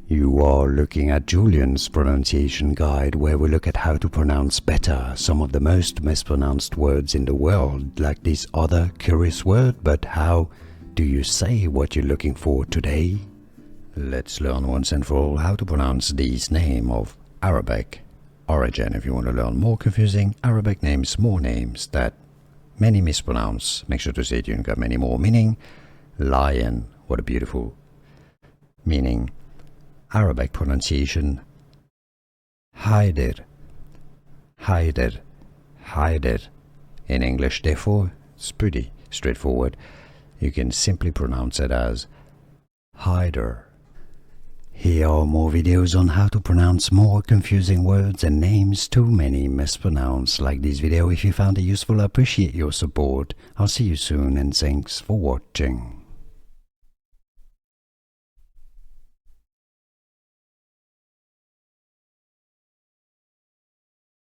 You are looking at Julian's pronunciation guide, where we look at how to pronounce better some of the most mispronounced words in the world, like this other curious word. But how do you say what you're looking for today? Let's learn once and for all how to pronounce these names of Arabic origin. If you want to learn more confusing Arabic names, more names that many mispronounce, make sure to stay tuned, got many more. Meaning lion, what a beautiful meaning. Arabic pronunciation, Haider, Haider, Haider. In English, therefore, it's pretty straightforward. You can simply pronounce it as Haider. Here are more videos on how to pronounce more confusing words and names too many mispronounced. Like this video if you found it useful. I appreciate your support. I'll see you soon and thanks for watching.